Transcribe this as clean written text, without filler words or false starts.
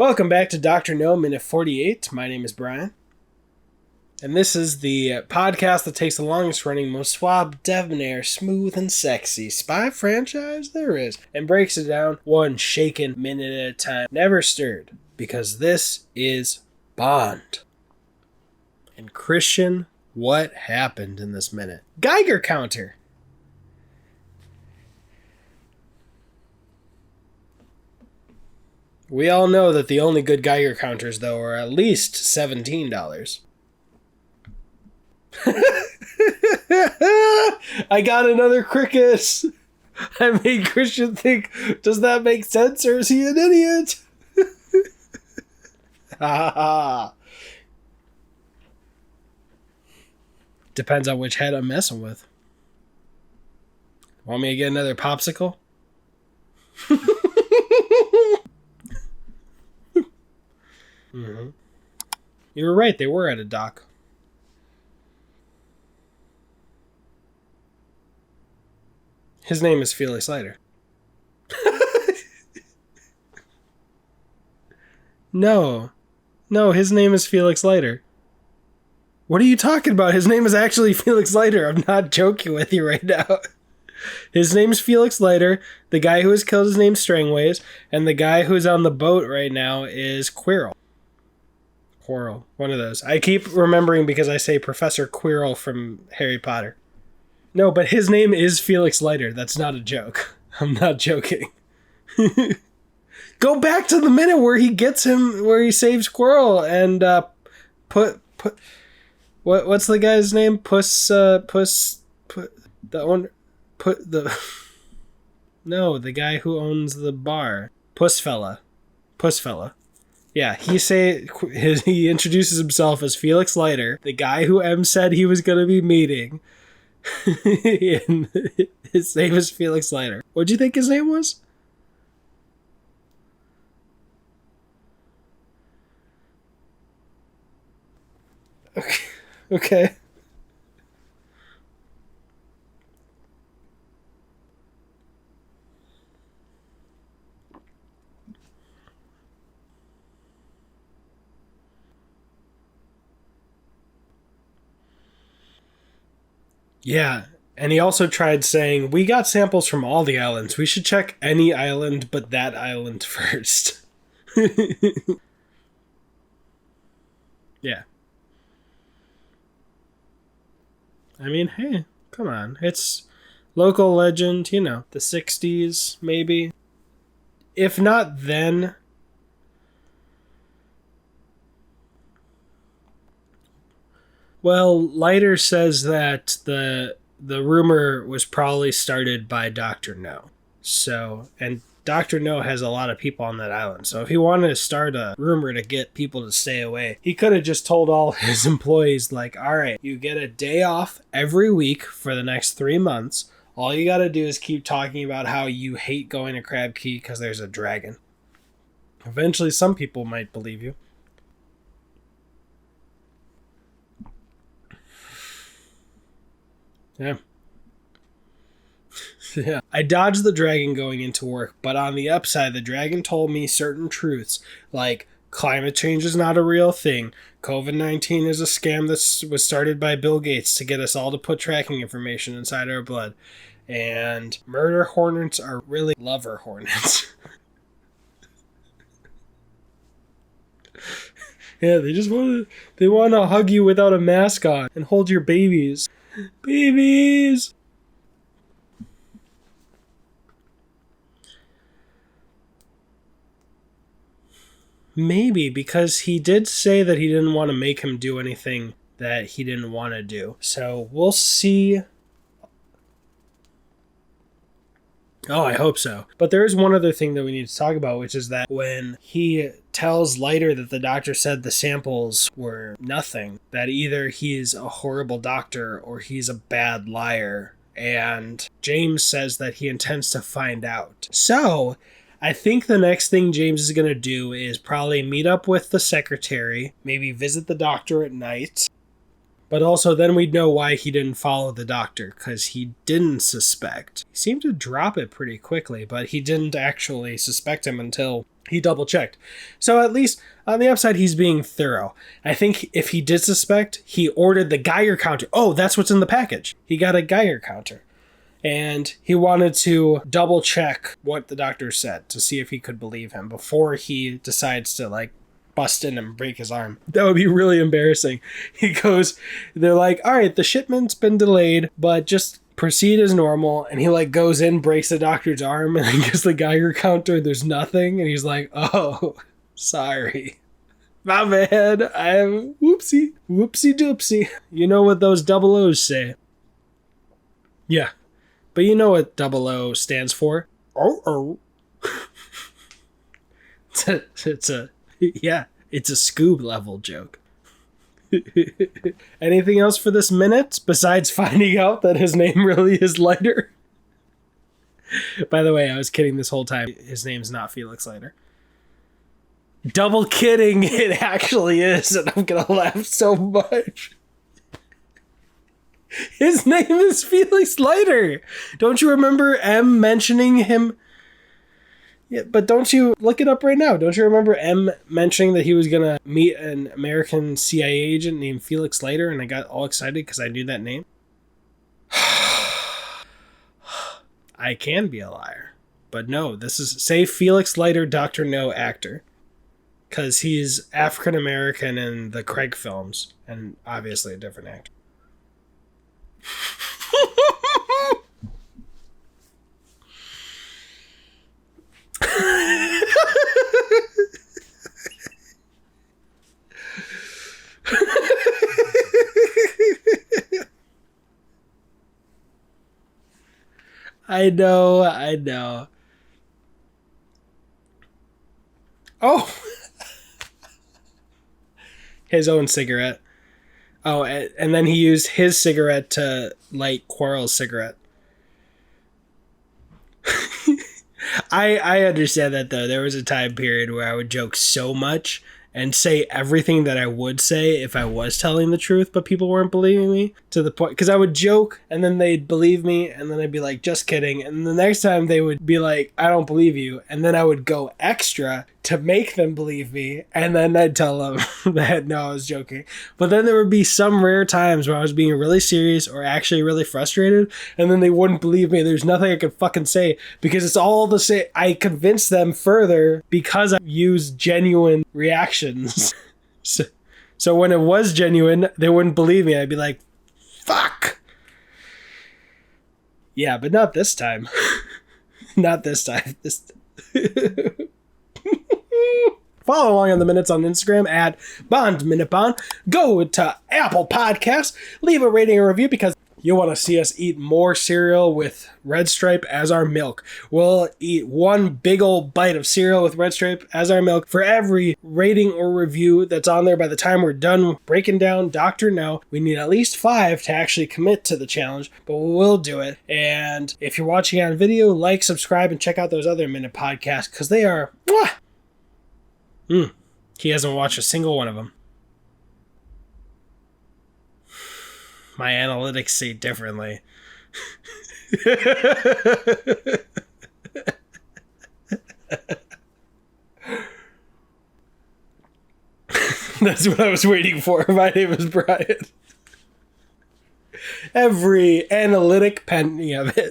Welcome back to Dr. No, Minute 48. My name is Brian. And this is the podcast that takes the longest running, most suave, debonair, smooth, and sexy spy franchise there is, and breaks it down one shaken minute at a time, never stirred, because this is Bond. And Christian, what happened in this minute? Geiger counter. We all know that the only good Geiger counters, though, are at least $17. I got another cricket. I made Christian think, does that make sense or is he an idiot? Depends on which head I'm messing with. Want me to get another popsicle? Mm-hmm. You were right, they were at a dock. His name is Felix Leiter. No, his name is Felix Leiter. What are you talking about? His name is actually Felix Leiter. I'm not joking with you right now. His name's Felix Leiter. The guy who was killed, his name's Strangways. And the guy who's on the boat right now is Quirrell. One of those. I keep remembering because I say Professor Quirrell from Harry Potter. No, but his name is Felix Leiter. That's not a joke. I'm not joking. Go back to the minute where he gets him, where he saves Quirrell and what's the guy's name? The guy who owns the bar. Pussfella. Yeah, he introduces himself as Felix Leiter, the guy who M said he was going to be meeting. And his name is Felix Leiter. What'd you think his name was? Okay. Yeah, and he also tried saying, we got samples from all the islands. We should check any island but that island first. Yeah. I mean, hey, come on. It's local legend, the 60s, maybe. If not then... Well, Leiter says that the rumor was probably started by Dr. No. So, and Dr. No has a lot of people on that island. So if he wanted to start a rumor to get people to stay away, he could have just told all his employees, like, all right, you get a day off every week for the next 3 months. All you got to do is keep talking about how you hate going to Crab Key because there's a dragon. Eventually, some people might believe you. Yeah. Yeah. I dodged the dragon going into work, but on the upside, the dragon told me certain truths, like climate change is not a real thing, COVID-19 is a scam that was started by Bill Gates to get us all to put tracking information inside our blood, and murder hornets are really lover hornets. Yeah, they want to hug you without a mask on and hold your babies. Babies! Maybe, because he did say that he didn't want to make him do anything that he didn't want to do. So we'll see. Oh, I hope so. But there is one other thing that we need to talk about, which is that when he tells Leiter that the doctor said the samples were nothing, that either he's a horrible doctor or he's a bad liar. And James says that he intends to find out. So I think the next thing James is going to do is probably meet up with the secretary, maybe visit the doctor at night. But also then we'd know why he didn't follow the doctor, because he didn't suspect. He seemed to drop it pretty quickly, but he didn't actually suspect him until He double checked. So at least on the upside, he's being thorough. I think if he did suspect, he ordered the Geiger counter. Oh, that's what's in the package. He got a Geiger counter. And he wanted to double check what the doctor said to see if he could believe him before he decides to like bust in and break his arm. That would be really embarrassing. They're like, all right, the shipment's been delayed, but just proceed as normal. And he like goes in, breaks the doctor's arm, and then gets the Geiger counter. There's nothing. And he's like, oh, sorry. My bad. I'm whoopsie doopsie. You know what those double O's say. Yeah. But you know what double O stands for? Oh. It's a Scoob level joke. Anything else for this minute besides finding out that his name really is Leiter? By the way, I was kidding this whole time. His name's not Felix Leiter. Double kidding, it actually is, and I'm gonna laugh so much. His name is Felix Leiter. Don't you remember M mentioning him? Yeah, but don't you look it up right now? Don't you remember M mentioning that he was gonna meet an American CIA agent named Felix Leiter, and I got all excited because I knew that name? I can be a liar, but no. Say Felix Leiter, Dr. No actor, because he's African American in the Craig films, and obviously a different actor. I know. Oh. His own cigarette. Oh, and then he used his cigarette to light Quarles' cigarette. I understand that, though. There was a time period where I would joke so much and say everything that I would say if I was telling the truth, but people weren't believing me, to the point, because I would joke and then they'd believe me, and then I'd be like, just kidding. And the next time they would be like, I don't believe you. And then I would go extra to make them believe me, and then I'd tell them that no, I was joking. But then there would be some rare times where I was being really serious or actually really frustrated, and then they wouldn't believe me. There's nothing I could fucking say because it's all the same. I convinced them further because I used genuine reactions. So when it was genuine, they wouldn't believe me. I'd be like, fuck. Yeah, but not this time. Not this time. Follow along on the minutes on Instagram at BondMinuteBond. Go to Apple Podcasts. Leave a rating and review because you want to see us eat more cereal with Red Stripe as our milk. We'll eat one big old bite of cereal with Red Stripe as our milk for every rating or review that's on there. By the time we're done breaking down Dr. No, we need at least 5 to actually commit to the challenge, but we'll do it. And if you're watching on video, like, subscribe, and check out those other Minute podcasts because they are... He hasn't watched a single one of them. My analytics say differently. That's what I was waiting for. My name is Brian. Every analytic penny of it.